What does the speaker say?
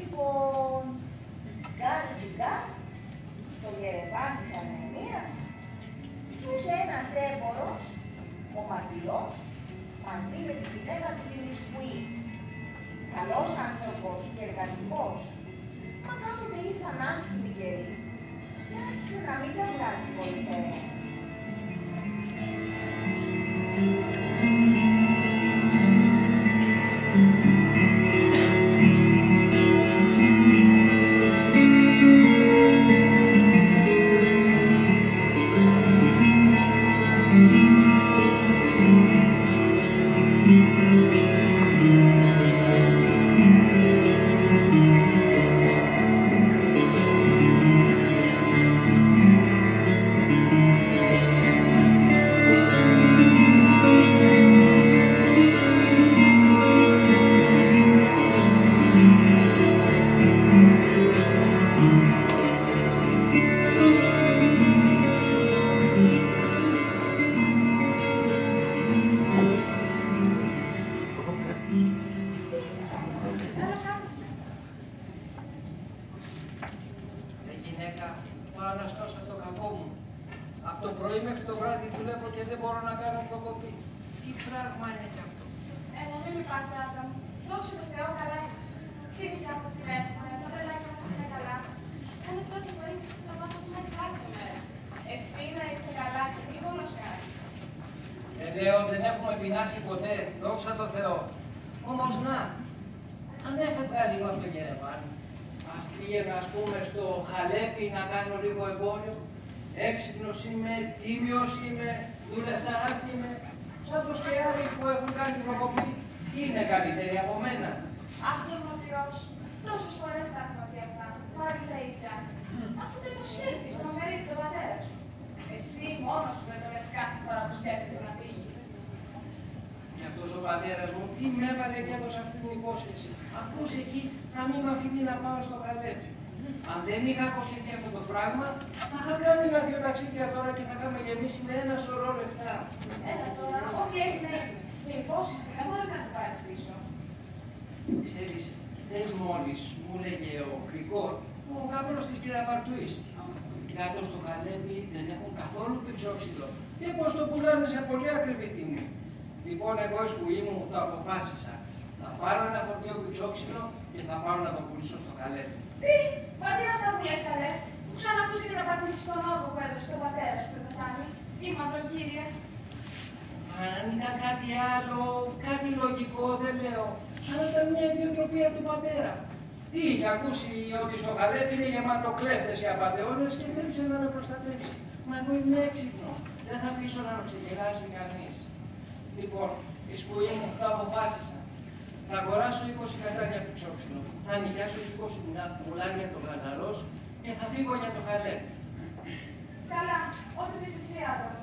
λοιπόν γκάρ, στο Γερεβάν της Αρμενίας, ζούσε ένας έμπορος, ο Μαρτυρός, μαζί με τη γυναίκα του τη Λισκουή. Καλός άνθρωπος και εργατικός, μα κάποτε ήρθαν άσχημοι καιροί και άρχισε να μην τα βγάζει πολύ πέρα. Πάω να σκάσω το κακό μου. Από το πρωί μέχρι το βράδυ δουλεύω και δεν μπορώ να κάνω προκοπή. Τι πράγμα είναι κι αυτό. Μην λυπάσαι, Άνταμ. Δόξα τω Θεώ, καλά είμαστε. Τι δικιά μας τηλέφωνα, τα παιδάκια μας είναι καλά. Κάνε πρώτη βοήθεια να μάθω που είναι κάθε μέρα. Εσύ να είσαι καλά και μη μόνος κάνεις. Λέω, δεν έχουμε πεινάσει ποτέ, δόξα τω Θεώ. Όμως να, αν έφευγα λίγο από το Γερεβάν, ας πήγαινα, ας πούμε, στο Χαλέπι να κάνω λίγο εμπόριο. Έξυπνος είμαι, τίμιος είμαι, δουλευταράς είμαι. Σαν πως και άλλοι που έχουν κάνει προκοπή, είναι καλύτεροι από μένα. Αχ, τον Μαρτυρός, τόσες φορές τα έχουμε πει αυτά, πάλι τα ίδια. Αφού το υποσχέθηκες στο μερίδι τον πατέρα σου. Εσύ μόνος σου δεν το λες κάθε φορά που σκέφτεσαι να φύγεις. Και αυτός ο πατέρας μου, τι με έβαλε και έδωσε αυτή την υπόσχεση. Ακούς εκεί να μην με αφήνει να πάω στο Χαλέπι. Αν δεν είχα αποσχεθεί αυτό το πράγμα, θα είχα κάνει ένα-δυο ταξίδια τώρα και θα είχαμε γεμίσει με ένα σωρό λεφτά. Έλα τώρα, ό,τι έγινε έγινε. Και υπόσχεση δεν μπορείς να το πάρεις πίσω. Ξέρεις, χθες μόλις μου λέγε ο Κρικόρ, ο γαμπρός της Κυραβαρτούης. Κάτω στο Χαλέπι δεν έχουν καθόλου πηξόξυλο και πως το πουλάνε σε πολύ ακριβή τιμή. Λοιπόν, εγώ η σκουή μου το αποφάσισα. Θα πάρω ένα φορτίο πηξόξυλο και θα πάω να το πουλήσω στο Χαλέπι. Τι, μα τι να τα βγες, καλέ. Ξανακούστηκε να πατήσεις στον όγκο που έδωσε στον πατέρα σου πριν πεθάνει. Είμαι τον κύριε. Αν ήταν κάτι άλλο, κάτι λογικό, δεν λέω. Αλλά ήταν μια ιδιοτροπία του πατέρα. Τι είχε ακούσει ότι στο Χαλέπι είναι γεμάτο κλέφτες και απατεώνες και θέλησε να με προστατεύσει. Μα εγώ είμαι έξυπνος. Δεν θα αφήσω να με ξεγελάσει κανείς. Λοιπόν, η σκουή μου το αποφάσισα. Θα αγοράσω 20 κατάρια πηξόξυλο. Θα νοικιάσω 20 πουλάρια το γαναρός και θα φύγω για το Χαλέπι. Καλά, ό,τι δεις εσύ, Άδωνο.